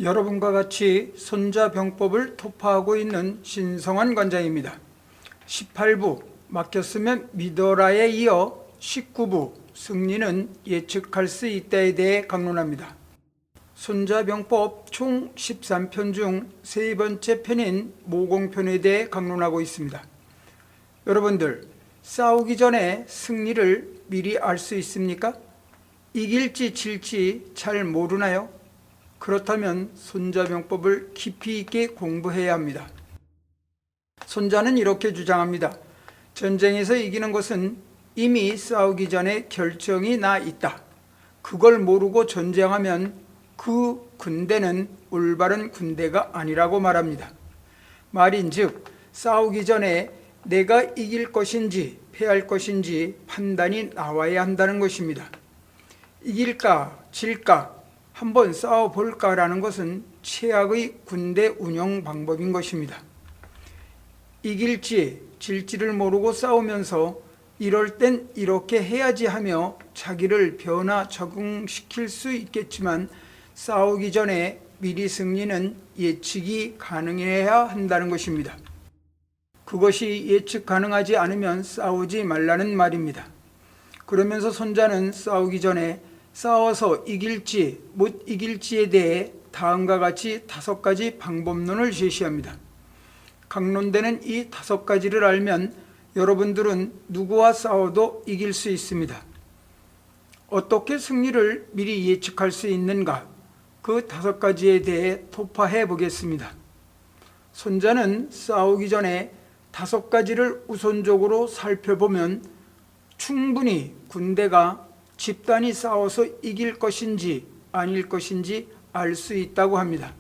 여러분과 같이 손자병법을 토파하고 있는 신성환 관장입니다. 18부 맡겼으면 믿어라에 이어 19부 승리는 예측할 수 있다에 대해 강론합니다. 손자병법 총 13편 중 세 번째 편인 모공편에 대해 강론하고 있습니다. 여러분들, 싸우기 전에 승리를 미리 알 수 있습니까? 이길지 질지 잘 모르나요? 그렇다면 손자병법을 깊이 있게 공부해야 합니다. 손자는 이렇게 주장합니다. 전쟁에서 이기는 것은 이미 싸우기 전에 결정이 나 있다. 그걸 모르고 전쟁하면 그 군대는 올바른 군대가 아니라고 말합니다. 말인즉 싸우기 전에 내가 이길 것인지 패할 것인지 판단이 나와야 한다는 것입니다. 이길까 질까 한번 싸워볼까라는 것은 최악의 군대 운영 방법인 것입니다. 이길지 질지를 모르고 싸우면서 이럴 땐 이렇게 해야지 하며 자기를 변화 적응시킬 수 있겠지만 싸우기 전에 미리 승리는 예측이 가능해야 한다는 것입니다. 그것이 예측 가능하지 않으면 싸우지 말라는 말입니다. 그러면서 손자는 싸우기 전에 싸워서 이길지 못 이길지에 대해 다음과 같이 5가지 방법론을 제시합니다. 강론되는 이 5가지를 알면 여러분들은 누구와 싸워도 이길 수 있습니다. 어떻게 승리를 미리 예측할 수 있는가? 그 5가지에 대해 토파해 보겠습니다. 손자는 싸우기 전에 5가지를 우선적으로 살펴보면 충분히 군대가 집단이 싸워서 이길 것인지 아닐 것인지 알 수 있다고 합니다.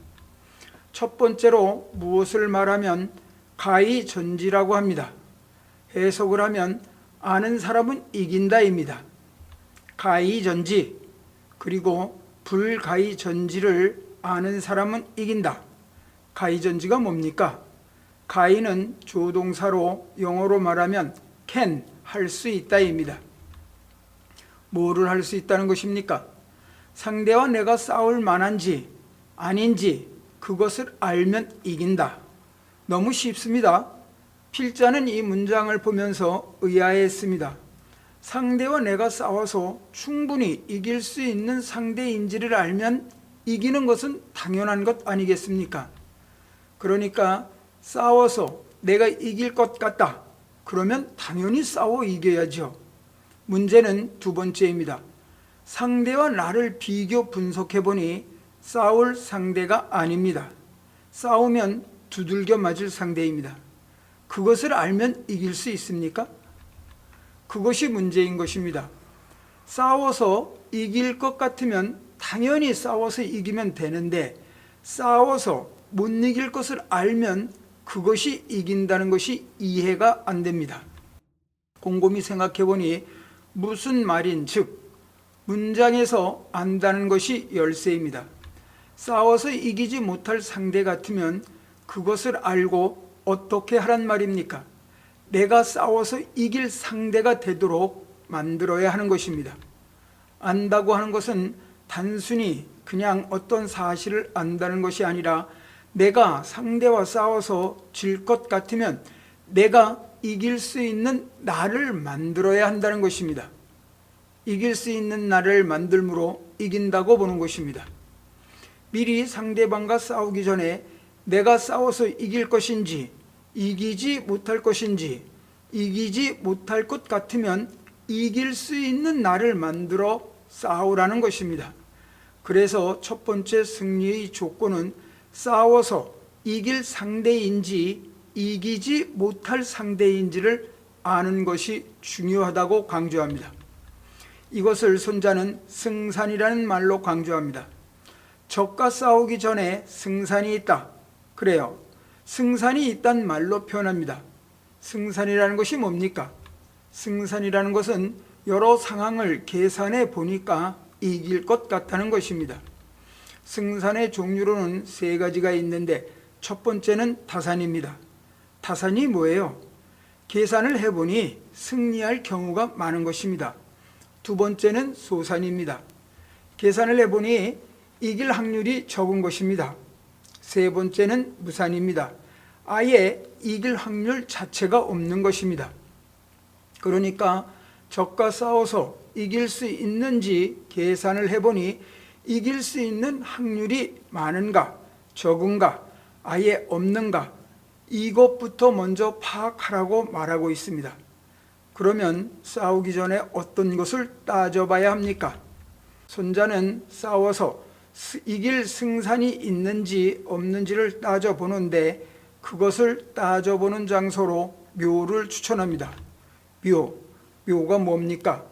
첫 번째로 무엇을 말하면 가히전지라고 합니다. 해석을 하면 아는 사람은 이긴다입니다. 가히전지 그리고 불가히전지를 아는 사람은 이긴다. 가히전지가 뭡니까? 가히는 조동사로 영어로 말하면 can, 할 수 있다입니다. 뭐를 할 수 있다는 것입니까? 상대와 내가 싸울 만한지 아닌지 그것을 알면 이긴다. 너무 쉽습니다. 필자는 이 문장을 보면서 의아해했습니다. 상대와 내가 싸워서 충분히 이길 수 있는 상대인지를 알면 이기는 것은 당연한 것 아니겠습니까? 그러니까 싸워서 내가 이길 것 같다. 그러면 당연히 싸워 이겨야죠. 문제는 두 번째입니다. 상대와 나를 비교 분석해보니 싸울 상대가 아닙니다. 싸우면 두들겨 맞을 상대입니다. 그것을 알면 이길 수 있습니까? 그것이 문제인 것입니다. 싸워서 이길 것 같으면 당연히 싸워서 이기면 되는데 싸워서 못 이길 것을 알면 그것이 이긴다는 것이 이해가 안 됩니다. 곰곰이 생각해보니 무슨 말인 즉 문장에서 안다는 것이 열쇠입니다. 싸워서 이기지 못할 상대 같으면 그것을 알고 어떻게 하란 말입니까? 내가 싸워서 이길 상대가 되도록 만들어야 하는 것입니다. 안다고 하는 것은 단순히 그냥 어떤 사실을 안다는 것이 아니라 내가 상대와 싸워서 질 것 같으면 내가 이길 수 있는 나를 만들어야 한다는 것입니다. 이길 수 있는 나를 만들므로 이긴다고 보는 것입니다. 미리 상대방과 싸우기 전에 내가 싸워서 이길 것인지 이기지 못할 것인지 이기지 못할 것 같으면 이길 수 있는 나를 만들어 싸우라는 것입니다. 그래서 첫 번째 승리의 조건은 싸워서 이길 상대인지 이기지 못할 상대인지를 아는 것이 중요하다고 강조합니다. 이것을 손자는 승산이라는 말로 강조합니다. 적과 싸우기 전에 승산이 있다. 그래요. 승산이 있단 말로 표현합니다. 승산이라는 것이 뭡니까? 승산이라는 것은 여러 상황을 계산해 보니까 이길 것 같다는 것입니다. 승산의 종류로는 3가지가 있는데 첫 번째는 타산입니다. 타산이 뭐예요? 계산을 해보니 승리할 경우가 많은 것입니다. 두 번째는 소산입니다. 계산을 해보니 이길 확률이 적은 것입니다. 세 번째는 무산입니다. 아예 이길 확률 자체가 없는 것입니다. 그러니까 적과 싸워서 이길 수 있는지 계산을 해보니 이길 수 있는 확률이 많은가, 적은가, 아예 없는가, 이것부터 먼저 파악하라고 말하고 있습니다. 그러면 싸우기 전에 어떤 것을 따져봐야 합니까? 손자는 싸워서 이길 승산이 있는지 없는지를 따져보는데 그것을 따져보는 장소로 묘를 추천합니다. 묘가 뭡니까?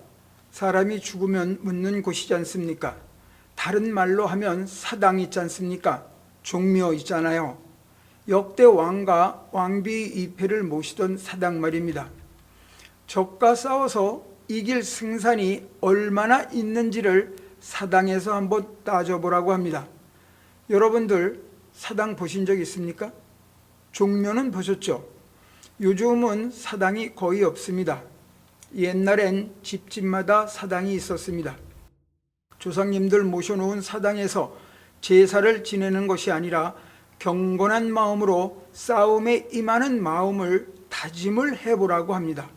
사람이 죽으면 묻는 곳이지 않습니까? 다른 말로 하면 사당 있지 않습니까? 종묘 있잖아요. 역대 왕과 왕비의 위패를 모시던 사당 말입니다. 적과 싸워서 이길 승산이 얼마나 있는지를 사당에서 한번 따져보라고 합니다. 여러분들 사당 보신 적 있습니까? 종묘는 보셨죠? 요즘은 사당이 거의 없습니다. 옛날엔 집집마다 사당이 있었습니다. 조상님들 모셔놓은 사당에서 제사를 지내는 것이 아니라 경건한 마음으로 싸움에 임하는 마음을 다짐을 해보라고 합니다.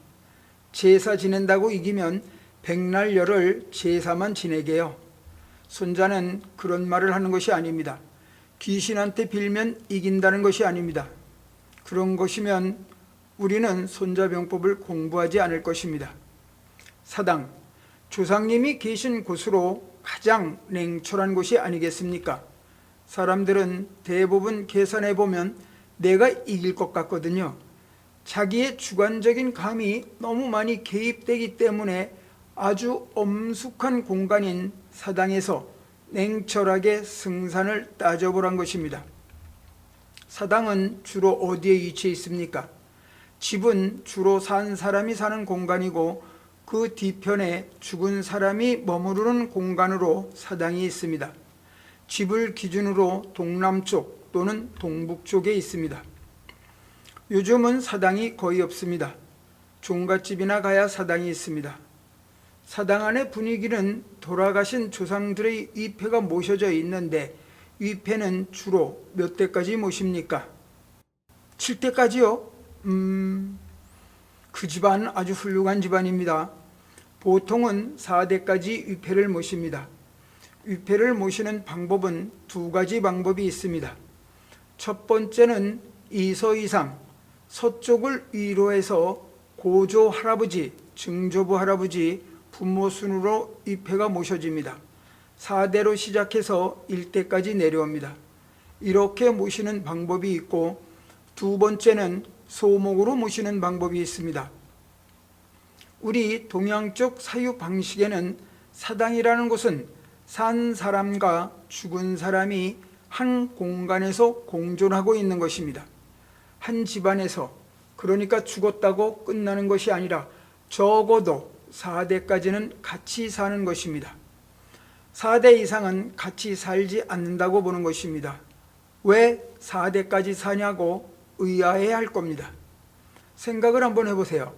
제사 지낸다고 이기면 백날 열흘 제사만 지내게요. 손자는 그런 말을 하는 것이 아닙니다. 귀신한테 빌면 이긴다는 것이 아닙니다. 그런 것이면 우리는 손자병법을 공부하지 않을 것입니다. 사당, 조상님이 계신 곳으로 가장 냉철한 곳이 아니겠습니까? 사람들은 대부분 계산해보면 내가 이길 것 같거든요. 자기의 주관적인 감이 너무 많이 개입되기 때문에 아주 엄숙한 공간인 사당에서 냉철하게 승산을 따져보란 것입니다. 사당은 주로 어디에 위치해 있습니까? 집은 주로 산 사람이 사는 공간이고 그 뒤편에 죽은 사람이 머무르는 공간으로 사당이 있습니다. 집을 기준으로 동남쪽 또는 동북쪽에 있습니다. 요즘은 사당이 거의 없습니다. 종갓집이나 가야 사당이 있습니다. 사당 안의 분위기는 돌아가신 조상들의 위패가 모셔져 있는데 위패는 주로 몇 대까지 모십니까? 7대까지요? 그 집안은 아주 훌륭한 집안입니다. 보통은 4대까지 위패를 모십니다. 위패를 모시는 방법은 두 가지 방법이 있습니다. 첫 번째는 이서이상, 서쪽을 위로 해서 고조 할아버지, 증조부 할아버지, 부모 순으로 위패가 모셔집니다. 4대로 시작해서 1대까지 내려옵니다. 이렇게 모시는 방법이 있고 두 번째는 소목으로 모시는 방법이 있습니다. 우리 동양 쪽 사유 방식에는 사당이라는 곳은 산 사람과 죽은 사람이 한 공간에서 공존하고 있는 것입니다. 한 집안에서, 그러니까 죽었다고 끝나는 것이 아니라 적어도 4대까지는 같이 사는 것입니다. 4대 이상은 같이 살지 않는다고 보는 것입니다. 왜 4대까지 사냐고 의아해할 겁니다. 생각을 한번 해보세요.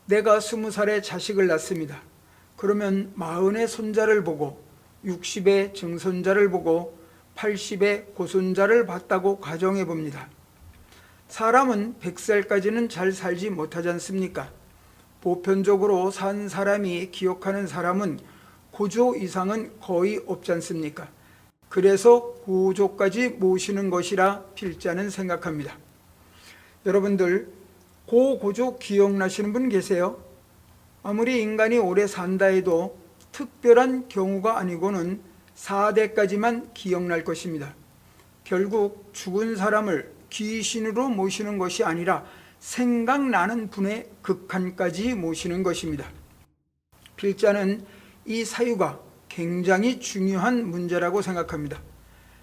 내가 20살에 자식을 낳습니다. 그러면 40의 손자를 보고 60의 증손자를 보고 80의 고손자를 봤다고 가정해 봅니다. 사람은 100살까지는 잘 살지 못하지 않습니까? 보편적으로 산 사람이 기억하는 사람은 고조 이상은 거의 없지 않습니까? 그래서 고조까지 모시는 것이라 필자는 생각합니다. 여러분들 고조 기억나시는 분 계세요? 아무리 인간이 오래 산다 해도 특별한 경우가 아니고는 4대까지만 기억날 것입니다. 결국 죽은 사람을 귀신으로 모시는 것이 아니라 생각나는 분의 극한까지 모시는 것입니다. 필자는 이 사유가 굉장히 중요한 문제라고 생각합니다.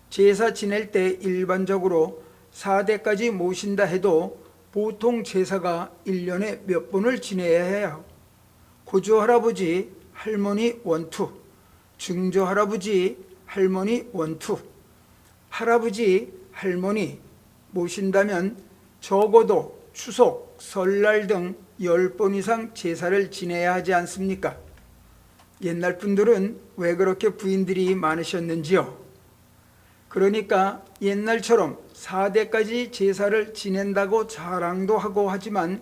제사 지낼 때 일반적으로 4대까지 모신다 해도 보통 제사가 1년에 몇 번을 지내야 해요. 고조 할아버지, 할머니 원투, 증조 할아버지, 할머니 원투, 할아버지, 할머니 모신다면 적어도 추석, 설날 등 10번 이상 제사를 지내야 하지 않습니까? 옛날 분들은 왜 그렇게 부인들이 많으셨는지요? 그러니까 옛날처럼 4대까지 제사를 지낸다고 자랑도 하고 하지만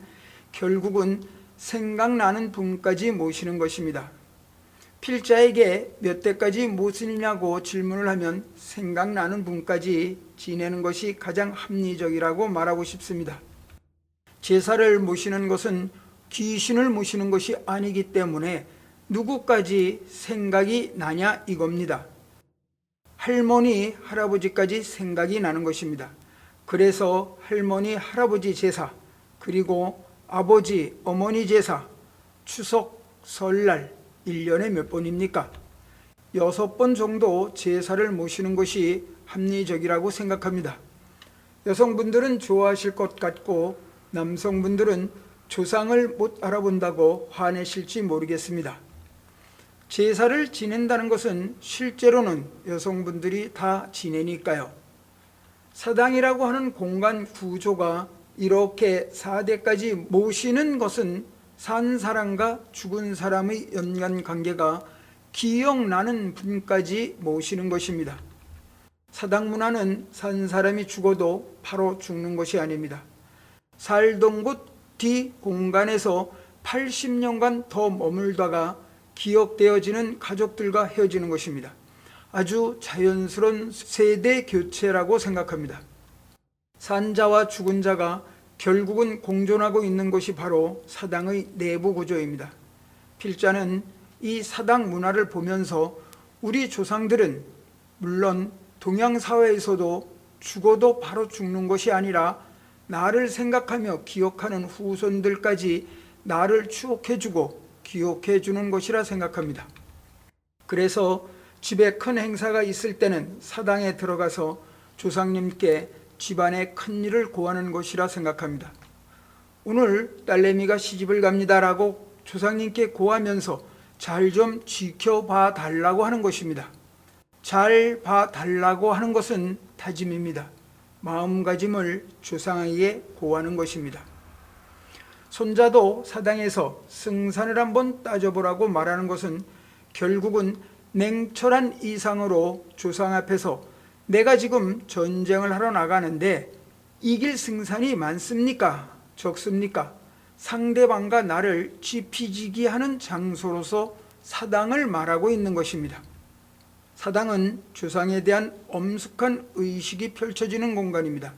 결국은 생각나는 분까지 모시는 것입니다. 필자에게 몇 대까지 모시느냐고 질문을 하면 생각나는 분까지 지내는 것이 가장 합리적이라고 말하고 싶습니다. 제사를 모시는 것은 귀신을 모시는 것이 아니기 때문에 누구까지 생각이 나냐 이겁니다. 할머니, 할아버지까지 생각이 나는 것입니다. 그래서 할머니, 할아버지 제사, 그리고 아버지, 어머니 제사, 추석, 설날 1년에 몇 번입니까? 6번 정도 제사를 모시는 것이 합리적이라고 생각합니다. 여성분들은 좋아하실 것 같고 남성분들은 조상을 못 알아본다고 화내실지 모르겠습니다. 제사를 지낸다는 것은 실제로는 여성분들이 다 지내니까요. 사당이라고 하는 공간 구조가 이렇게 4대까지 모시는 것은 산 사람과 죽은 사람의 연관관계가 기억나는 분까지 모시는 것입니다. 사당 문화는 산 사람이 죽어도 바로 죽는 것이 아닙니다. 살던 곳 뒤 공간에서 80년간 더 머물다가 기억되어지는 가족들과 헤어지는 것입니다. 아주 자연스러운 세대 교체라고 생각합니다. 산자와 죽은 자가 결국은 공존하고 있는 것이 바로 사당의 내부 구조입니다. 필자는 이 사당 문화를 보면서 우리 조상들은 물론 동양 사회에서도 죽어도 바로 죽는 것이 아니라 나를 생각하며 기억하는 후손들까지 나를 추억해주고 기억해주는 것이라 생각합니다. 그래서 집에 큰 행사가 있을 때는 사당에 들어가서 조상님께 집안의 큰 일을 고하는 것이라 생각합니다. 오늘 딸내미가 시집을 갑니다라고 조상님께 고하면서 잘 좀 지켜봐 달라고 하는 것입니다. 잘 봐달라고 하는 것은 다짐입니다. 마음가짐을 조상에게 고하는 것입니다. 손자도 사당에서 승산을 한번 따져보라고 말하는 것은 결국은 냉철한 이상으로 조상 앞에서 내가 지금 전쟁을 하러 나가는데 이길 승산이 많습니까? 적습니까? 상대방과 나를 지피지기하는 장소로서 사당을 말하고 있는 것입니다. 사당은 조상에 대한 엄숙한 의식이 펼쳐지는 공간입니다.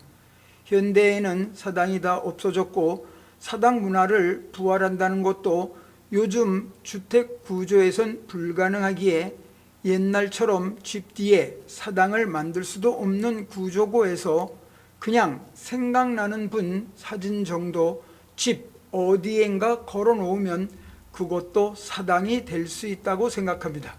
현대에는 사당이 다 없어졌고 사당 문화를 부활한다는 것도 요즘 주택 구조에선 불가능하기에 옛날처럼 집 뒤에 사당을 만들 수도 없는 구조고에서 그냥 생각나는 분 사진 정도 집 어디엔가 걸어 놓으면 그것도 사당이 될 수 있다고 생각합니다.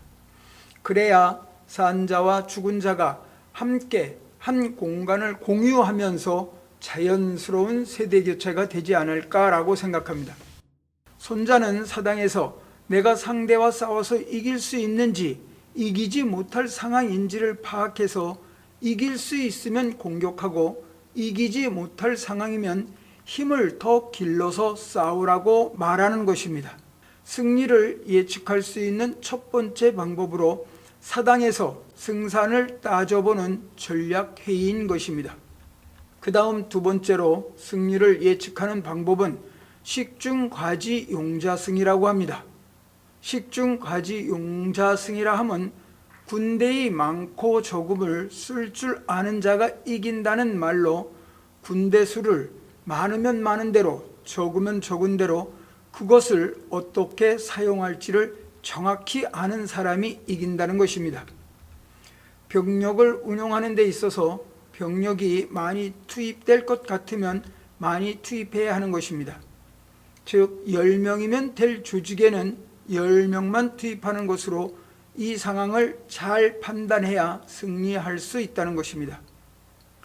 그래야 산자와 죽은 자가 함께 한 공간을 공유하면서 자연스러운 세대 교체가 되지 않을까라고 생각합니다. 손자는 사당에서 내가 상대와 싸워서 이길 수 있는지 이기지 못할 상황인지를 파악해서 이길 수 있으면 공격하고 이기지 못할 상황이면 힘을 더 길러서 싸우라고 말하는 것입니다. 승리를 예측할 수 있는 첫 번째 방법으로 사당에서 승산을 따져보는 전략회의인 것입니다. 그 다음 두 번째로 승리를 예측하는 방법은 식중과지용자승이라고 합니다. 식중과지용자승이라 하면 군대의 많고 적음을 쓸 줄 아는 자가 이긴다는 말로 군대 수를 많으면 많은 대로 적으면 적은 대로 그것을 어떻게 사용할지를 정확히 아는 사람이 이긴다는 것입니다. 병력을 운용하는 데 있어서 병력이 많이 투입될 것 같으면 많이 투입해야 하는 것입니다. 즉 10명이면 될 조직에는 10명만 투입하는 것으로 이 상황을 잘 판단해야 승리할 수 있다는 것입니다.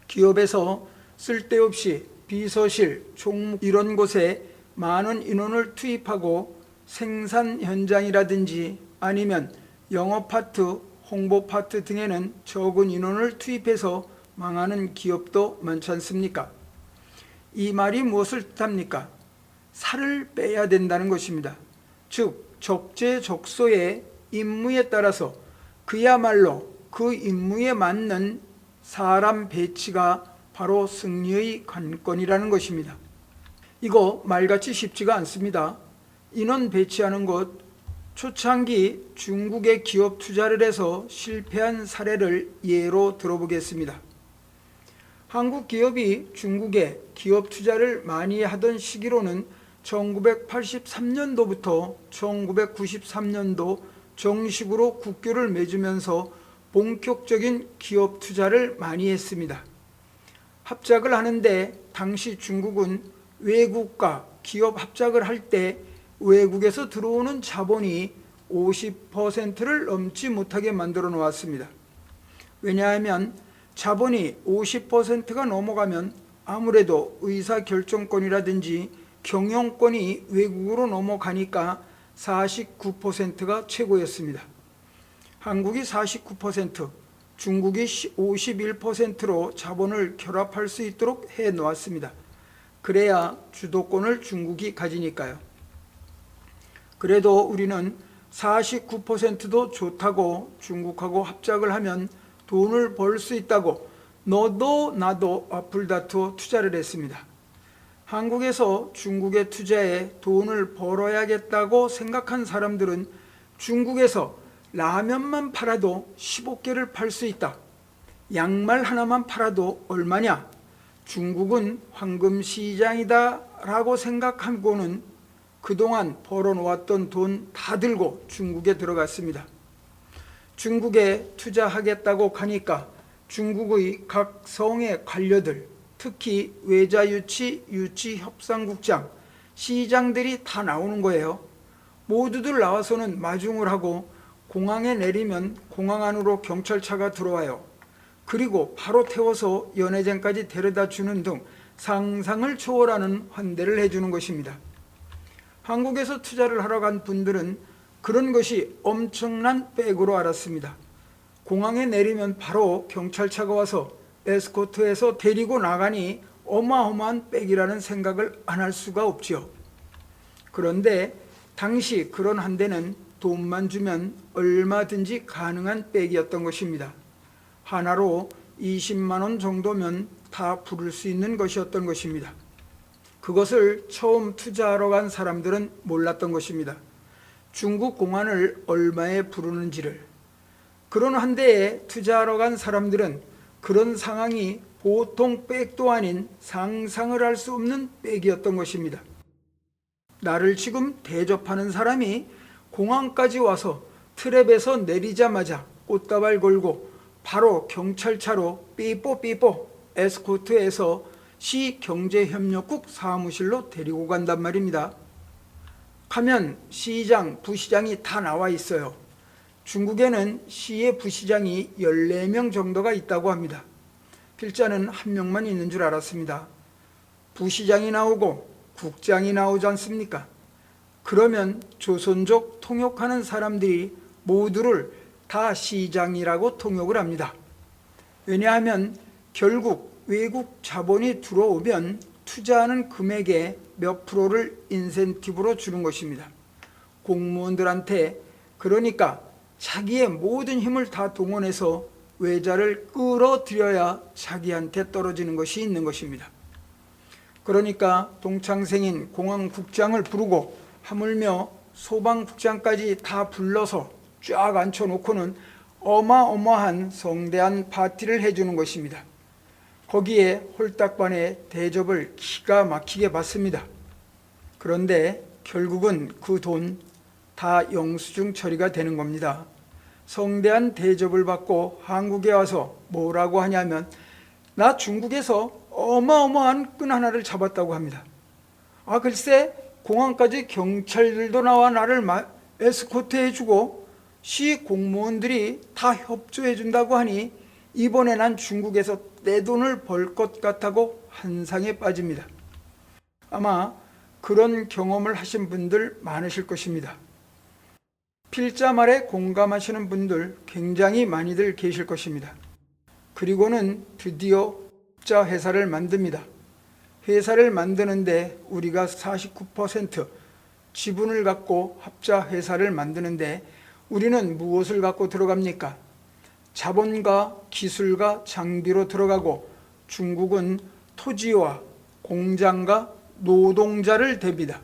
기업에서 쓸데없이 비서실, 총무 이런 곳에 많은 인원을 투입하고 생산 현장이라든지 아니면 영업 파트, 홍보 파트 등에는 적은 인원을 투입해서 망하는 기업도 많지 않습니까? 이 말이 무엇을 뜻합니까? 살을 빼야 된다는 것입니다. 즉 적재적소의 임무에 따라서 그야말로 그 임무에 맞는 사람 배치가 바로 승리의 관건이라는 것입니다. 이거 말같이 쉽지가 않습니다. 인원 배치하는 것, 초창기 중국에 기업 투자를 해서 실패한 사례를 예로 들어보겠습니다. 한국 기업이 중국에 기업 투자를 많이 하던 시기로는 1983년도부터 1993년도 정식으로 국교를 맺으면서 본격적인 기업 투자를 많이 했습니다. 합작을 하는데 당시 중국은 외국과 기업 합작을 할 때 외국에서 들어오는 자본이 50%를 넘지 못하게 만들어 놓았습니다. 왜냐하면 자본이 50%가 넘어가면 아무래도 의사결정권이라든지 경영권이 외국으로 넘어가니까 49%가 최고였습니다. 한국이 49%, 중국이 51%로 자본을 결합할 수 있도록 해 놓았습니다. 그래야 주도권을 중국이 가지니까요. 그래도 우리는 49%도 좋다고 중국하고 합작을 하면 돈을 벌 수 있다고 너도 나도 앞을 다투어 투자를 했습니다. 한국에서 중국에 투자해 돈을 벌어야겠다고 생각한 사람들은 중국에서 라면만 팔아도 15개를 팔 수 있다. 양말 하나만 팔아도 얼마냐? 중국은 황금시장이다 라고 생각하고는 그동안 벌어놓았던 돈 다 들고 중국에 들어갔습니다. 중국에 투자하겠다고 가니까 중국의 각 성의 관료들, 특히 외자유치, 유치협상국장, 시장들이 다 나오는 거예요. 모두들 나와서는 마중을 하고 공항에 내리면 공항 안으로 경찰차가 들어와요. 그리고 바로 태워서 연회장까지 데려다 주는 등 상상을 초월하는 환대를 해주는 것입니다. 한국에서 투자를 하러 간 분들은 그런 것이 엄청난 백으로 알았습니다. 공항에 내리면 바로 경찰차가 와서 에스코트해서 데리고 나가니 어마어마한 백이라는 생각을 안 할 수가 없지요. 그런데 당시 그런 한 대는 돈만 주면 얼마든지 가능한 백이었던 것입니다. 하나로 20만 원 정도면 다 부를 수 있는 것이었던 것입니다. 그것을 처음 투자하러 간 사람들은 몰랐던 것입니다. 중국 공안을 얼마에 부르는지를. 그런 한 대에 투자하러 간 사람들은 그런 상황이 보통 백도 아닌 상상을 할 수 없는 백이었던 것입니다. 나를 지금 대접하는 사람이 공항까지 와서 트랩에서 내리자마자 꽃다발 걸고 바로 경찰차로 삐뽀 에스코트해서 시경제협력국 사무실로 데리고 간단 말입니다. 가면 시장, 부시장이 다 나와 있어요. 중국에는 시의 부시장이 14명 정도가 있다고 합니다. 필자는 한 명만 있는 줄 알았습니다. 부시장이 나오고 국장이 나오지 않습니까? 그러면 조선족 통역하는 사람들이 모두를 다 시장이라고 통역을 합니다. 왜냐하면 결국 외국 자본이 들어오면 투자하는 금액의 몇 프로를 인센티브로 주는 것입니다. 공무원들한테. 그러니까 자기의 모든 힘을 다 동원해서 외자를 끌어들여야 자기한테 떨어지는 것이 있는 것입니다. 그러니까 동창생인 공항국장을 부르고 하물며 소방국장까지 다 불러서 쫙 앉혀놓고는 어마어마한 성대한 파티를 해주는 것입니다. 거기에 홀딱반의 대접을 기가 막히게 받습니다. 그런데 결국은 그 돈 다 영수증 처리가 되는 겁니다. 성대한 대접을 받고 한국에 와서 뭐라고 하냐면 나 중국에서 어마어마한 끈 하나를 잡았다고 합니다. 글쎄 공항까지 경찰들도 나와 나를 에스코트 해주고 시 공무원들이 다 협조해 준다고 하니 이번에 난 중국에서 내 돈을 벌 것 같다고 환상에 빠집니다. 아마 그런 경험을 하신 분들 많으실 것입니다. 필자 말에 공감하시는 분들 굉장히 많이들 계실 것입니다. 그리고는 드디어 합자 회사를 만듭니다. 회사를 만드는데 우리가 49% 지분을 갖고 합자 회사를 만드는데 우리는 무엇을 갖고 들어갑니까? 자본과 기술과 장비로 들어가고 중국은 토지와 공장과 노동자를 댑니다.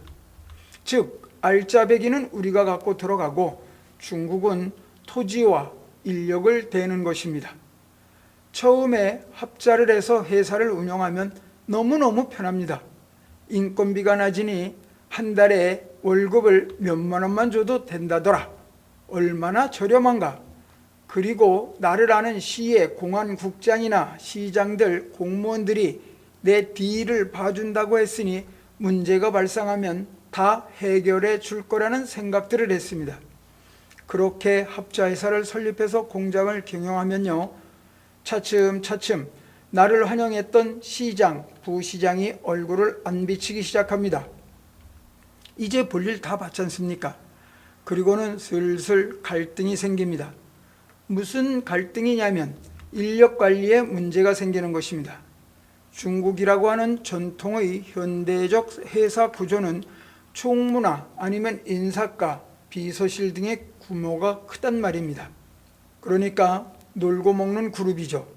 즉 알짜배기는 우리가 갖고 들어가고 중국은 토지와 인력을 대는 것입니다. 처음에 합자를 해서 회사를 운영하면 너무너무 편합니다. 인건비가 낮으니 한 달에 월급을 몇만 원만 줘도 된다더라. 얼마나 저렴한가. 그리고 나를 아는 시의 공안국장이나 시장들, 공무원들이 내 뒤를 봐준다고 했으니 문제가 발생하면 다 해결해 줄 거라는 생각들을 했습니다. 그렇게 합자회사를 설립해서 공장을 경영하면요, 차츰차츰 나를 환영했던 시장, 부시장이 얼굴을 안 비치기 시작합니다. 이제 볼일 다 봤지 않습니까? 그리고는 슬슬 갈등이 생깁니다. 무슨 갈등이냐면 인력 관리에 문제가 생기는 것입니다. 중국이라고 하는 전통의 현대적 회사 구조는 총무나 아니면 인사과, 비서실 등의 규모가 크단 말입니다. 그러니까 놀고 먹는 그룹이죠.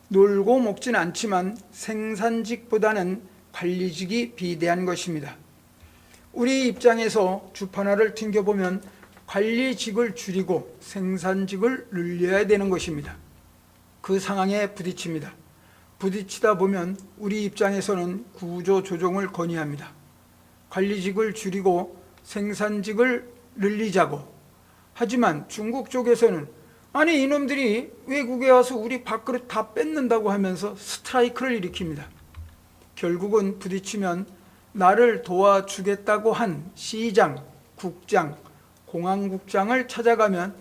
놀고 먹진 않지만 생산직보다는 관리직이 비대한 것입니다. 우리 입장에서 주판화를 튕겨보면 관리직을 줄이고 생산직을 늘려야 되는 것입니다. 그 상황에 부딪힙니다. 부딪히다 보면 우리 입장에서는 구조 조정을 건의합니다. 관리직을 줄이고 생산직을 늘리자고. 하지만 중국 쪽에서는 아니 이놈들이 외국에 와서 우리 밥그릇 다 뺏는다고 하면서 스트라이크를 일으킵니다. 결국은 부딪히면 나를 도와주겠다고 한 시장, 국장, 공안국장을 찾아가면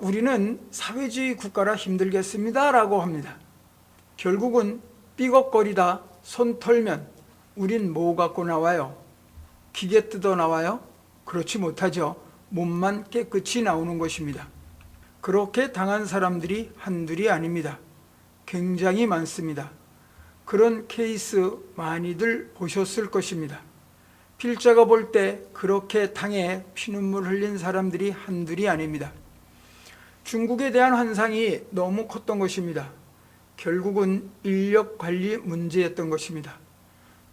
우리는 사회주의 국가라 힘들겠습니다 라고 합니다. 결국은 삐걱거리다 손 털면 우린 뭐 갖고 나와요? 기계 뜯어 나와요? 그렇지 못하죠. 몸만 깨끗이 나오는 것입니다. 그렇게 당한 사람들이 한둘이 아닙니다. 굉장히 많습니다. 그런 케이스 많이들 보셨을 것입니다. 필자가 볼 때 그렇게 당해 피눈물 흘린 사람들이 한둘이 아닙니다. 중국에 대한 환상이 너무 컸던 것입니다. 결국은 인력 관리 문제였던 것입니다.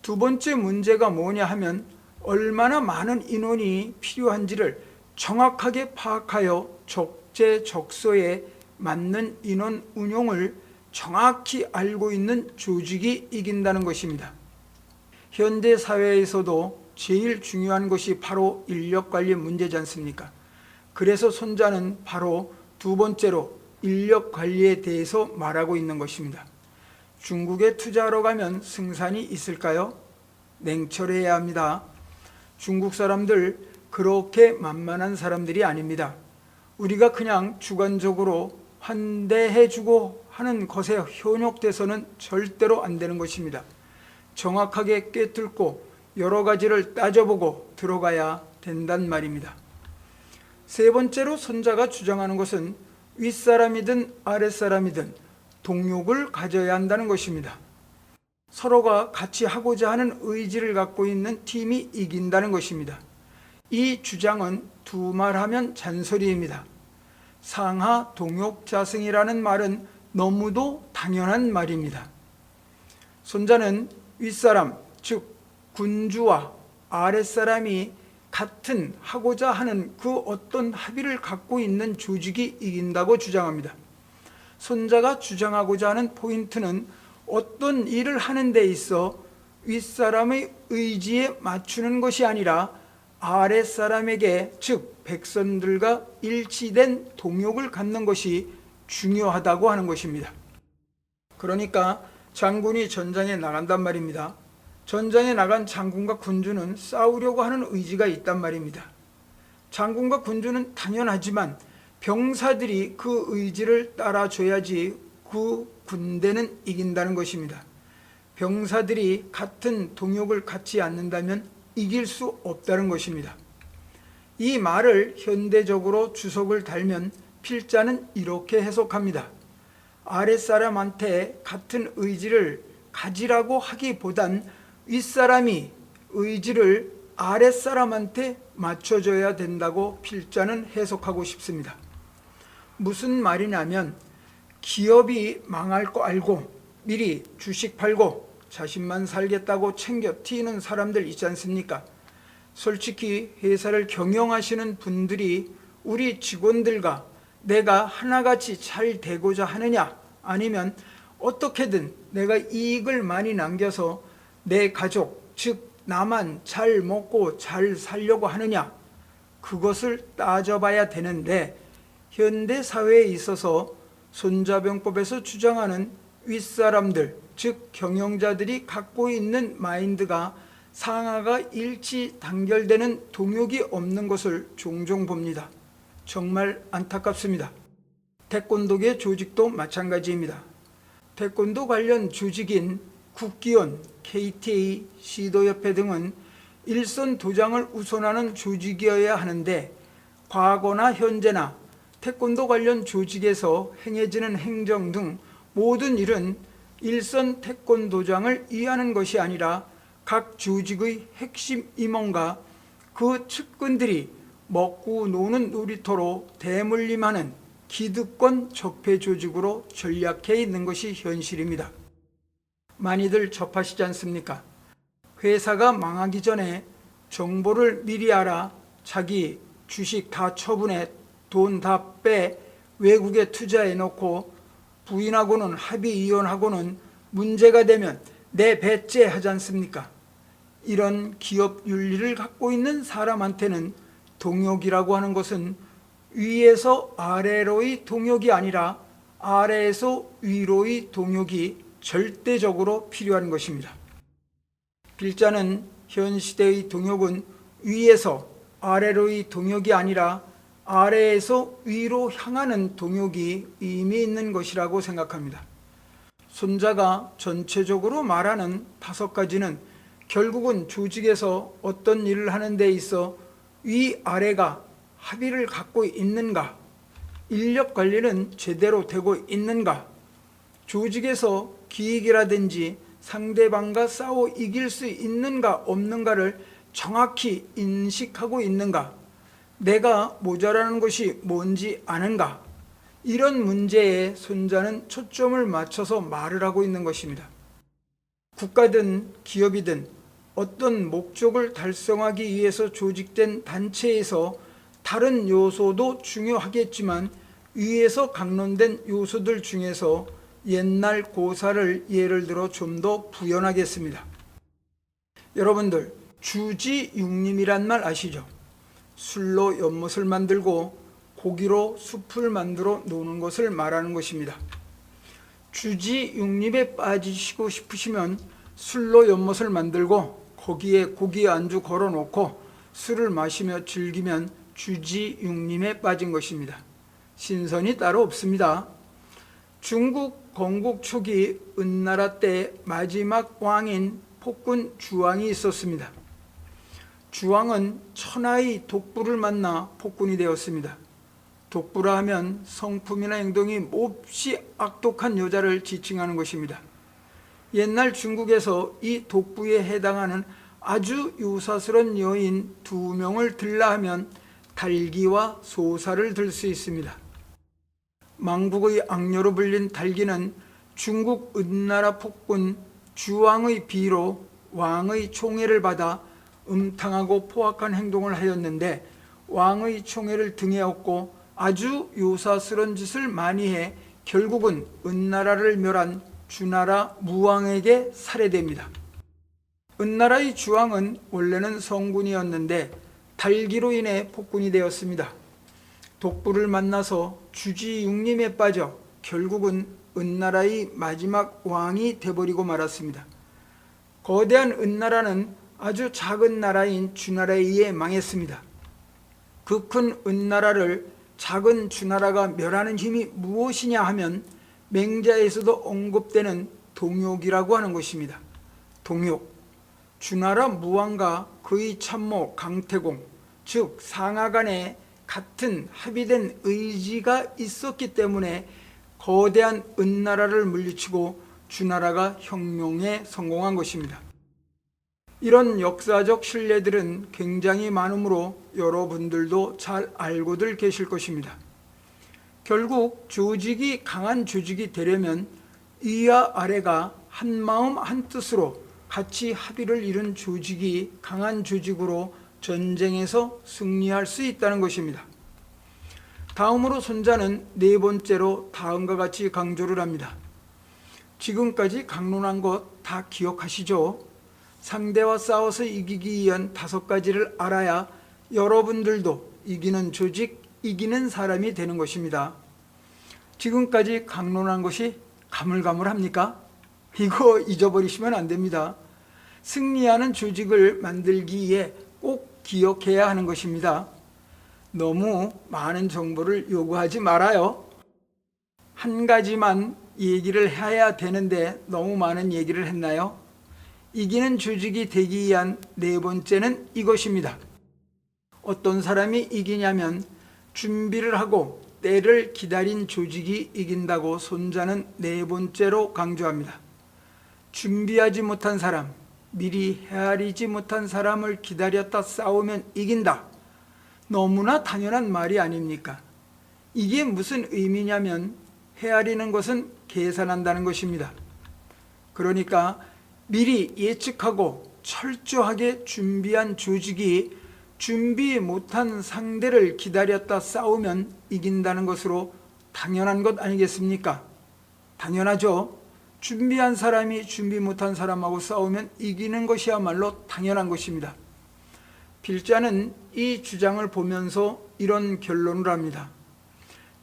두 번째 문제가 뭐냐 하면 얼마나 많은 인원이 필요한지를 정확하게 파악하여 적재적소에 맞는 인원 운용을 정확히 알고 있는 조직이 이긴다는 것입니다. 현대 사회에서도 제일 중요한 것이 바로 인력관리 문제지 않습니까? 그래서 손자는 바로 두 번째로 인력관리에 대해서 말하고 있는 것입니다. 중국에 투자하러 가면 승산이 있을까요? 냉철해야 합니다. 중국 사람들 그렇게 만만한 사람들이 아닙니다. 우리가 그냥 주관적으로 환대해주고 하는 것에 현혹돼서는 절대로 안 되는 것입니다. 정확하게 꿰뚫고 여러 가지를 따져보고 들어가야 된단 말입니다. 세 번째로 손자가 주장하는 것은 윗사람이든 아랫사람이든 동력을 가져야 한다는 것입니다. 서로가 같이 하고자 하는 의지를 갖고 있는 팀이 이긴다는 것입니다. 이 주장은 두말하면 잔소리입니다. 상하 동욕자승이라는 말은 너무도 당연한 말입니다. 손자는 윗사람, 즉 군주와 아랫사람이 같은 하고자 하는 그 어떤 합의를 갖고 있는 조직이 이긴다고 주장합니다. 손자가 주장하고자 하는 포인트는 어떤 일을 하는 데 있어 윗사람의 의지에 맞추는 것이 아니라 아랫사람에게, 즉 백성들과 일치된 동욕을 갖는 것이 중요하다고 하는 것입니다. 그러니까 장군이 전장에 나간단 말입니다. 전장에 나간 장군과 군주는 싸우려고 하는 의지가 있단 말입니다. 장군과 군주는 당연하지만 병사들이 그 의지를 따라줘야지 그 군대는 이긴다는 것입니다. 병사들이 같은 동욕을 갖지 않는다면 이길 수 없다는 것입니다. 이 말을 현대적으로 주석을 달면 필자는 이렇게 해석합니다. 아랫사람한테 같은 의지를 가지라고 하기보단 윗사람이 의지를 아랫사람한테 맞춰줘야 된다고 필자는 해석하고 싶습니다. 무슨 말이냐면 기업이 망할 거 알고 미리 주식 팔고 자신만 살겠다고 챙겨 튀는 사람들 있지 않습니까? 솔직히 회사를 경영하시는 분들이 우리 직원들과 내가 하나같이 잘 되고자 하느냐, 아니면 어떻게든 내가 이익을 많이 남겨서 내 가족, 즉 나만 잘 먹고 잘 살려고 하느냐, 그것을 따져봐야 되는데, 현대 사회에 있어서 손자병법에서 주장하는 윗사람들, 즉 경영자들이 갖고 있는 마인드가 상하가 일치 단결되는 동역이 없는 것을 종종 봅니다. 정말 안타깝습니다. 태권도계 조직도 마찬가지입니다. 태권도 관련 조직인 국기원, KTA, 시도협회 등은 일선 도장을 우선하는 조직이어야 하는데, 과거나 현재나 태권도 관련 조직에서 행해지는 행정 등 모든 일은 일선 태권도장을 위하는 것이 아니라 각 조직의 핵심 임원과 그 측근들이 먹고 노는 놀이터로 대물림하는 기득권 적폐 조직으로 전락해 있는 것이 현실입니다. 많이들 접하시지 않습니까? 회사가 망하기 전에 정보를 미리 알아 자기 주식 다 처분해 돈 다 빼 외국에 투자해 놓고 부인하고는 합의 이혼하고는 문제가 되면 내 배째 하지 않습니까? 이런 기업 윤리를 갖고 있는 사람한테는 동역이라고 하는 것은 위에서 아래로의 동역이 아니라 아래에서 위로의 동역이 절대적으로 필요한 것입니다. 필자는 현 시대의 동역은 위에서 아래로의 동역이 아니라 아래에서 위로 향하는 동역이 의미 있는 것이라고 생각합니다. 손자가 전체적으로 말하는 5가지는 결국은 조직에서 어떤 일을 하는 데 있어 위아래가 합의를 갖고 있는가, 인력 관리는 제대로 되고 있는가, 조직에서 기획이라든지 상대방과 싸워 이길 수 있는가 없는가를 정확히 인식하고 있는가, 내가 모자라는 것이 뭔지 아는가, 이런 문제에 손자는 초점을 맞춰서 말을 하고 있는 것입니다. 국가든 기업이든 어떤 목적을 달성하기 위해서 조직된 단체에서 다른 요소도 중요하겠지만 위에서 강론된 요소들 중에서 옛날 고사를 예를 들어 좀 더 부연하겠습니다. 여러분들 주지육림이란 말 아시죠? 술로 연못을 만들고 고기로 숲을 만들어 노는 것을 말하는 것입니다. 주지육림에 빠지시고 싶으시면 술로 연못을 만들고 거기에 고기 안주 걸어놓고 술을 마시며 즐기면 주지육림에 빠진 것입니다. 신선이 따로 없습니다. 중국 건국 초기 은나라 때 마지막 왕인 폭군 주왕이 있었습니다. 주왕은 천하의 독부를 만나 폭군이 되었습니다. 독부라 하면 성품이나 행동이 몹시 악독한 여자를 지칭하는 것입니다. 옛날 중국에서 이 독부에 해당하는 아주 유사스러운 여인 2명을 들라 하면 달기와 소사를 들 수 있습니다. 망국의 악녀로 불린 달기는 중국 은나라 폭군 주왕의 비로 왕의 총애를 받아 음탕하고 포악한 행동을 하였는데, 왕의 총애를 등에 업고 아주 요사스러운 짓을 많이 해 결국은 은나라를 멸한 주나라 무왕에게 살해됩니다. 은나라의 주왕은 원래는 성군이었는데 달기로 인해 폭군이 되었습니다. 독부를 만나서 주지육림에 빠져 결국은 은나라의 마지막 왕이 되어버리고 말았습니다. 거대한 은나라는 아주 작은 나라인 주나라에 의해 망했습니다. 그 큰 은나라를 작은 주나라가 멸하는 힘이 무엇이냐 하면 맹자에서도 언급되는 동욕이라고 하는 것입니다. 동욕, 주나라 무왕과 그의 참모 강태공, 즉 상하 간에 같은 합의된 의지가 있었기 때문에 거대한 은나라를 물리치고 주나라가 혁명에 성공한 것입니다. 이런 역사적 신뢰들은 굉장히 많으므로 여러분들도 잘 알고들 계실 것입니다. 결국 조직이 강한 조직이 되려면 위와 아래가 한 마음 한 뜻으로 같이 합의를 이룬 조직이 강한 조직으로 전쟁에서 승리할 수 있다는 것입니다. 다음으로 손자는 네 번째로 다음과 같이 강조를 합니다. 지금까지 강론한 것 다 기억하시죠? 상대와 싸워서 이기기 위한 5가지를 알아야 여러분들도 이기는 조직, 이기는 사람이 되는 것입니다. 지금까지 강론한 것이 가물가물합니까? 이거 잊어버리시면 안 됩니다. 승리하는 조직을 만들기 위해 꼭 기억해야 하는 것입니다. 너무 많은 정보를 요구하지 말아요. 한 가지만 얘기를 해야 되는데 너무 많은 얘기를 했나요? 이기는 조직이 되기 위한 네 번째는 이것입니다. 어떤 사람이 이기냐면 준비를 하고 때를 기다린 조직이 이긴다고 손자는 네 번째로 강조합니다. 준비하지 못한 사람, 미리 헤아리지 못한 사람을 기다렸다 싸우면 이긴다. 너무나 당연한 말이 아닙니까? 이게 무슨 의미냐면 헤아리는 것은 계산한다는 것입니다. 그러니까 미리 예측하고 철저하게 준비한 조직이 준비 못한 상대를 기다렸다 싸우면 이긴다는 것으로 당연한 것 아니겠습니까? 당연하죠. 준비한 사람이 준비 못한 사람하고 싸우면 이기는 것이야말로 당연한 것입니다. 빌자는 이 주장을 보면서 이런 결론을 합니다.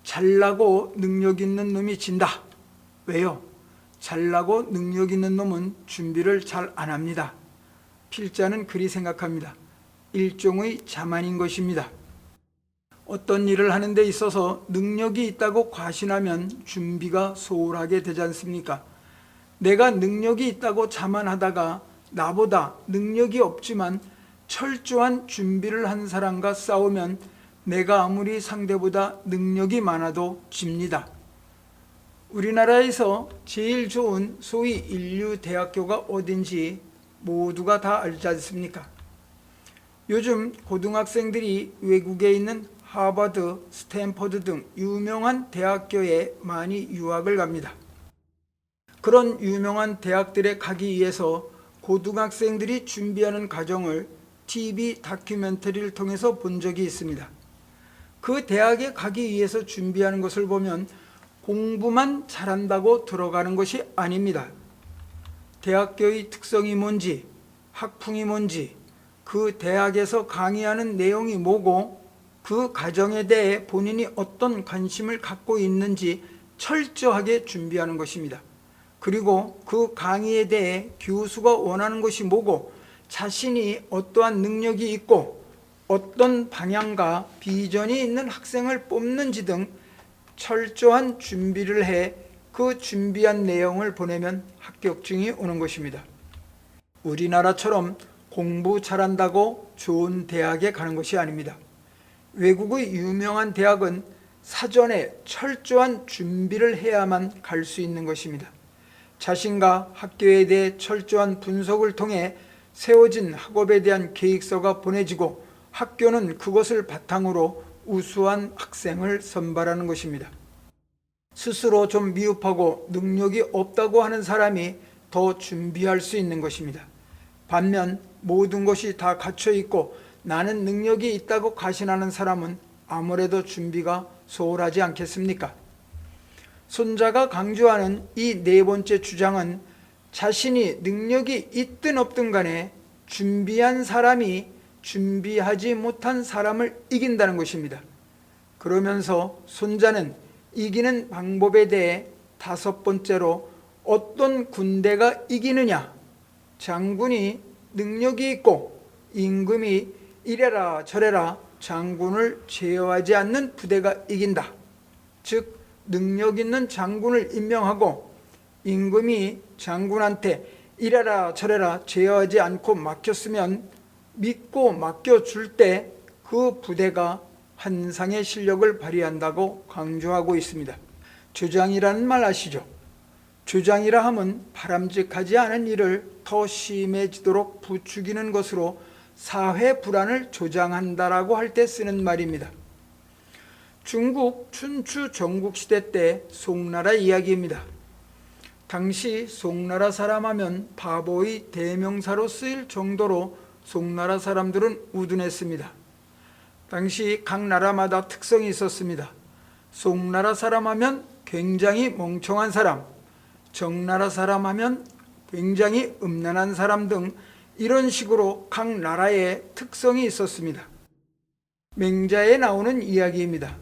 잘나고 능력 있는 놈이 진다. 왜요? 잘나고 능력 있는 놈은 준비를 잘 안 합니다. 필자는 그리 생각합니다. 일종의 자만인 것입니다. 어떤 일을 하는 데 있어서 능력이 있다고 과신하면 준비가 소홀하게 되지 않습니까? 내가 능력이 있다고 자만하다가 나보다 능력이 없지만 철저한 준비를 한 사람과 싸우면 내가 아무리 상대보다 능력이 많아도 집니다. 우리나라에서 제일 좋은 소위 인류 대학교가 어딘지 모두가 다 알지 않습니까? 요즘 고등학생들이 외국에 있는 하버드, 스탠퍼드 등 유명한 대학교에 많이 유학을 갑니다. 그런 유명한 대학들에 가기 위해서 고등학생들이 준비하는 과정을 TV 다큐멘터리를 통해서 본 적이 있습니다. 그 대학에 가기 위해서 준비하는 것을 보면 공부만 잘한다고 들어가는 것이 아닙니다. 대학교의 특성이 뭔지, 학풍이 뭔지, 그 대학에서 강의하는 내용이 뭐고 그 과정에 대해 본인이 어떤 관심을 갖고 있는지 철저하게 준비하는 것입니다. 그리고 그 강의에 대해 교수가 원하는 것이 뭐고 자신이 어떠한 능력이 있고 어떤 방향과 비전이 있는 학생을 뽑는지 등 철저한 준비를 해 그 준비한 내용을 보내면 합격증이 오는 것입니다. 우리나라처럼 공부 잘한다고 좋은 대학에 가는 것이 아닙니다. 외국의 유명한 대학은 사전에 철저한 준비를 해야만 갈 수 있는 것입니다. 자신과 학교에 대해 철저한 분석을 통해 세워진 학업에 대한 계획서가 보내지고 학교는 그것을 바탕으로 우수한 학생을 선발하는 것입니다. 스스로 좀 미흡하고 능력이 없다고 하는 사람이 더 준비할 수 있는 것입니다. 반면 모든 것이 다 갖춰 있고 나는 능력이 있다고 과신하는 사람은 아무래도 준비가 소홀하지 않겠습니까? 손자가 강조하는 이 네 번째 주장은 자신이 능력이 있든 없든 간에 준비한 사람이 준비하지 못한 사람을 이긴다는 것입니다. 그러면서 손자는 이기는 방법에 대해 5번째로 어떤 군대가 이기느냐, 장군이 능력이 있고 임금이 이래라 저래라 장군을 제어하지 않는 부대가 이긴다. 즉 능력 있는 장군을 임명하고 임금이 장군한테 이래라 저래라 제어하지 않고 맡겼으면 믿고 맡겨줄 때 그 부대가 환상의 실력을 발휘한다고 강조하고 있습니다. 조장이라는 말 아시죠? 조장이라 함은 바람직하지 않은 일을 더 심해지도록 부추기는 것으로 사회 불안을 조장한다라고 할 때 쓰는 말입니다. 중국 춘추 전국시대 때 송나라 이야기입니다. 당시 송나라 사람 하면 바보의 대명사로 쓰일 정도로 송나라 사람들은 우둔했습니다. 당시 각 나라마다 특성이 있었습니다. 송나라 사람 하면 굉장히 멍청한 사람, 정나라 사람 하면 굉장히 음란한 사람 등 이런 식으로 각 나라의 특성이 있었습니다. 맹자에 나오는 이야기입니다.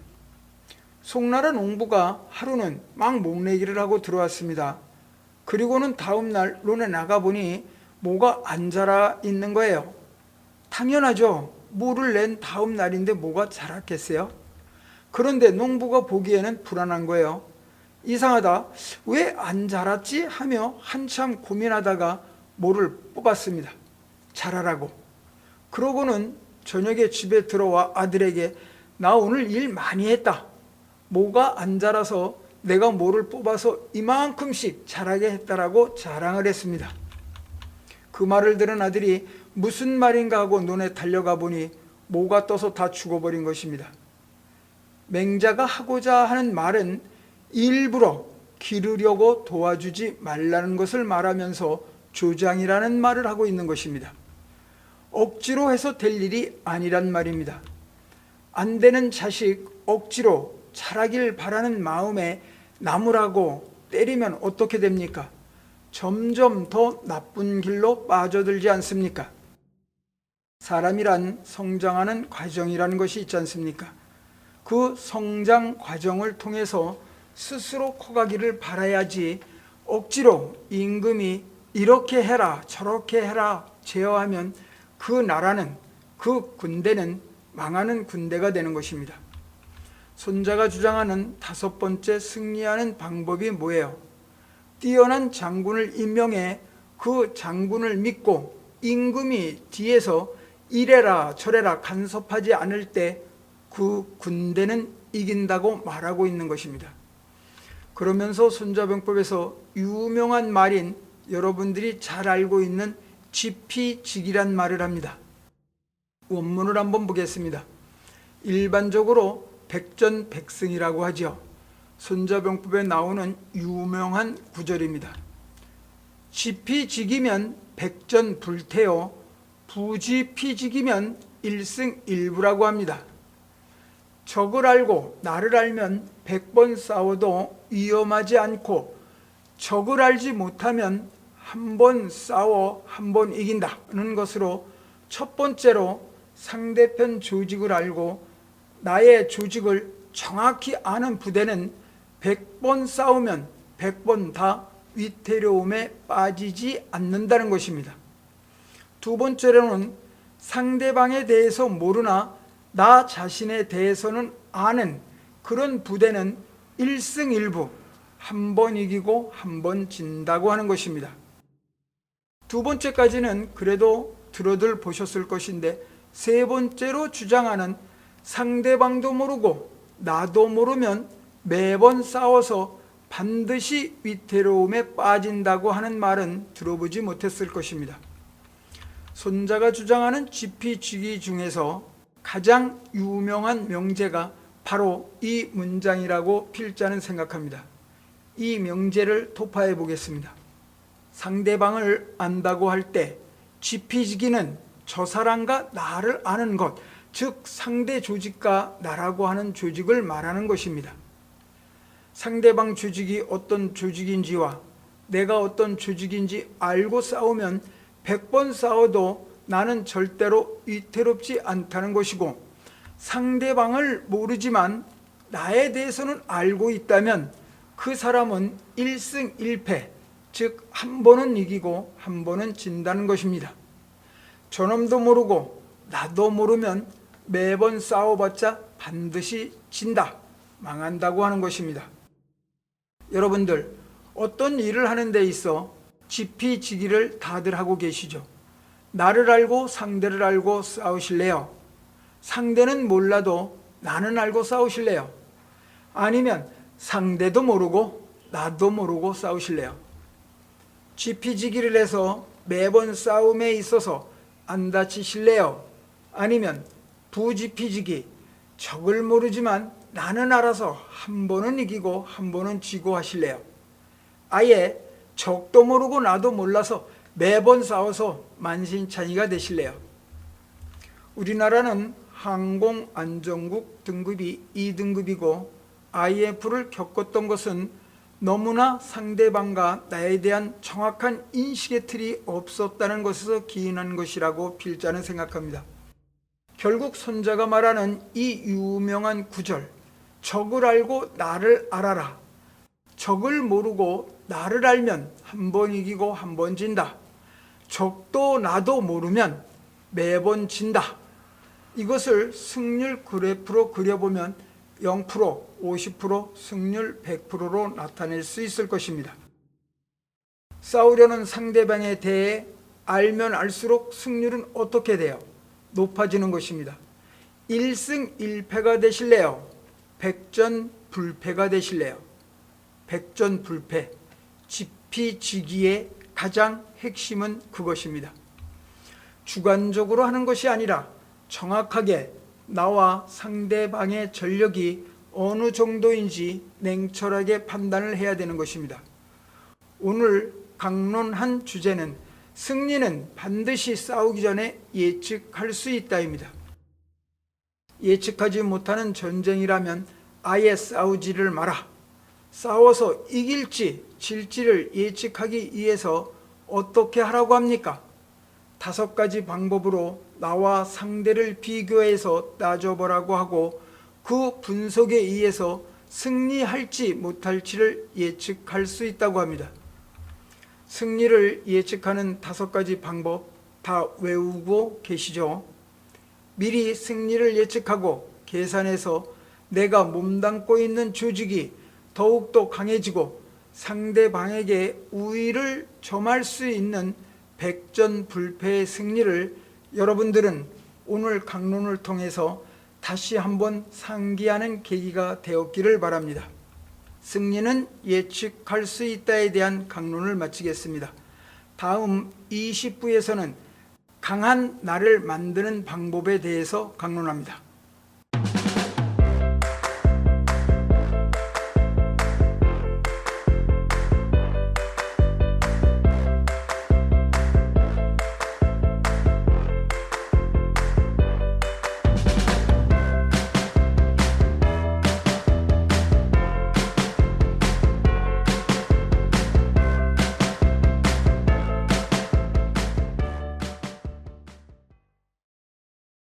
송나라 농부가 하루는 막 목내기를 하고 들어왔습니다. 그리고는 다음날 논에 나가보니 모가 안 자라 있는 거예요. 당연하죠. 모를 낸 다음 날인데 뭐가 자랐겠어요? 그런데 농부가 보기에는 불안한 거예요. 이상하다. 왜 안 자랐지? 하며 한참 고민하다가 모를 뽑았습니다. 자라라고. 그러고는 저녁에 집에 들어와 아들에게 나 오늘 일 많이 했다. 모가 안 자라서 내가 모를 뽑아서 이만큼씩 자라게 했다라고 자랑을 했습니다. 그 말을 들은 아들이 무슨 말인가 하고 논에 달려가 보니 모가 떠서 다 죽어버린 것입니다. 맹자가 하고자 하는 말은 일부러 기르려고 도와주지 말라는 것을 말하면서 조장이라는 말을 하고 있는 것입니다. 억지로 해서 될 일이 아니란 말입니다. 안 되는 자식 억지로 자라길 바라는 마음에 나무라고 때리면 어떻게 됩니까? 점점 더 나쁜 길로 빠져들지 않습니까? 사람이란 성장하는 과정이라는 것이 있지 않습니까? 그 성장 과정을 통해서 스스로 커가기를 바라야지 억지로 임금이 이렇게 해라 저렇게 해라 제어하면 그 나라는, 그 군대는 망하는 군대가 되는 것입니다. 손자가 주장하는 5번째 승리하는 방법이 뭐예요? 뛰어난 장군을 임명해 그 장군을 믿고 임금이 뒤에서 이래라 저래라 간섭하지 않을 때 그 군대는 이긴다고 말하고 있는 것입니다. 그러면서 손자병법에서 유명한 말인 여러분들이 잘 알고 있는 지피지기란 말을 합니다. 원문을 한번 보겠습니다. 일반적으로 백전백승이라고 하죠. 손자병법에 나오는 유명한 구절입니다. 지피지기면 백전불태요 부지피지기면 일승일부라고 합니다. 적을 알고 나를 알면 100번 싸워도 위험하지 않고 적을 알지 못하면 한 번 싸워 한 번 이긴다는 것으로 첫 번째로 상대편 조직을 알고 나의 조직을 정확히 아는 부대는 100번 싸우면 100번 다 위태로움에 빠지지 않는다는 것입니다. 두 번째로는 상대방에 대해서 모르나 나 자신에 대해서는 아는 그런 부대는 일승일부, 한 번 이기고 한 번 진다고 하는 것입니다. 두 번째까지는 그래도 들어들 보셨을 것인데 세 번째로 주장하는 상대방도 모르고 나도 모르면 매번 싸워서 반드시 위태로움에 빠진다고 하는 말은 들어보지 못했을 것입니다. 손자가 주장하는 지피지기 중에서 가장 유명한 명제가 바로 이 문장이라고 필자는 생각합니다. 이 명제를 토파해 보겠습니다. 상대방을 안다고 할 때 지피지기는 저 사람과 나를 아는 것, 즉 상대 조직과 나라고 하는 조직을 말하는 것입니다. 상대방 조직이 어떤 조직인지와 내가 어떤 조직인지 알고 싸우면 100번 싸워도 나는 절대로 위태롭지 않다는 것이고, 상대방을 모르지만 나에 대해서는 알고 있다면 그 사람은 일승일패, 즉 한 번은 이기고 한 번은 진다는 것입니다. 저놈도 모르고 나도 모르면 매번 싸워봤자 반드시 진다, 망한다고 하는 것입니다. 여러분들, 어떤 일을 하는 데 있어 지피지기를 다들 하고 계시죠? 나를 알고 상대를 알고 싸우실래요? 상대는 몰라도 나는 알고 싸우실래요? 아니면 상대도 모르고 나도 모르고 싸우실래요? 지피지기를 해서 매번 싸움에 있어서 안 다치실래요? 아니면 부지피지기, 적을 모르지만 나는 알아서 한 번은 이기고 한 번은 지고 하실래요? 아예 적도 모르고 나도 몰라서 매번 싸워서 만신창이가 되실래요? 우리나라는 항공안전국 등급이 2등급이고 IF를 겪었던 것은 너무나 상대방과 나에 대한 정확한 인식의 틀이 없었다는 것에서 기인한 것이라고 필자는 생각합니다. 결국 손자가 말하는 이 유명한 구절, 적을 알고 나를 알아라. 적을 모르고 나를 알면 한 번 이기고 한 번 진다. 적도 나도 모르면 매번 진다. 이것을 승률 그래프로 그려보면 0%, 50%, 승률 100%로 나타낼 수 있을 것입니다. 싸우려는 상대방에 대해 알면 알수록 승률은 어떻게 돼요? 높아지는 것입니다. 1승 1패가 되실래요? 백전불패가 되실래요? 백전불패, 지피지기의 가장 핵심은 그것입니다. 주관적으로 하는 것이 아니라 정확하게 나와 상대방의 전력이 어느 정도인지 냉철하게 판단을 해야 되는 것입니다. 오늘 강론한 주제는 승리는 반드시 싸우기 전에 예측할 수 있다입니다. 예측하지 못하는 전쟁이라면 아예 싸우지를 마라. 싸워서 이길지 질지를 예측하기 위해서 어떻게 하라고 합니까? 5가지 방법으로 나와 상대를 비교해서 따져보라고 하고 그 분석에 의해서 승리할지 못할지를 예측할 수 있다고 합니다. 승리를 예측하는 5가지 방법 다 외우고 계시죠? 미리 승리를 예측하고 계산해서 내가 몸담고 있는 조직이 더욱더 강해지고 상대방에게 우위를 점할 수 있는 백전불패의 승리를 여러분들은 오늘 강론을 통해서 다시 한번 상기하는 계기가 되었기를 바랍니다. 승리는 예측할 수 있다에 대한 강론을 마치겠습니다. 다음 20부에서는 강한 나를 만드는 방법에 대해서 강론합니다.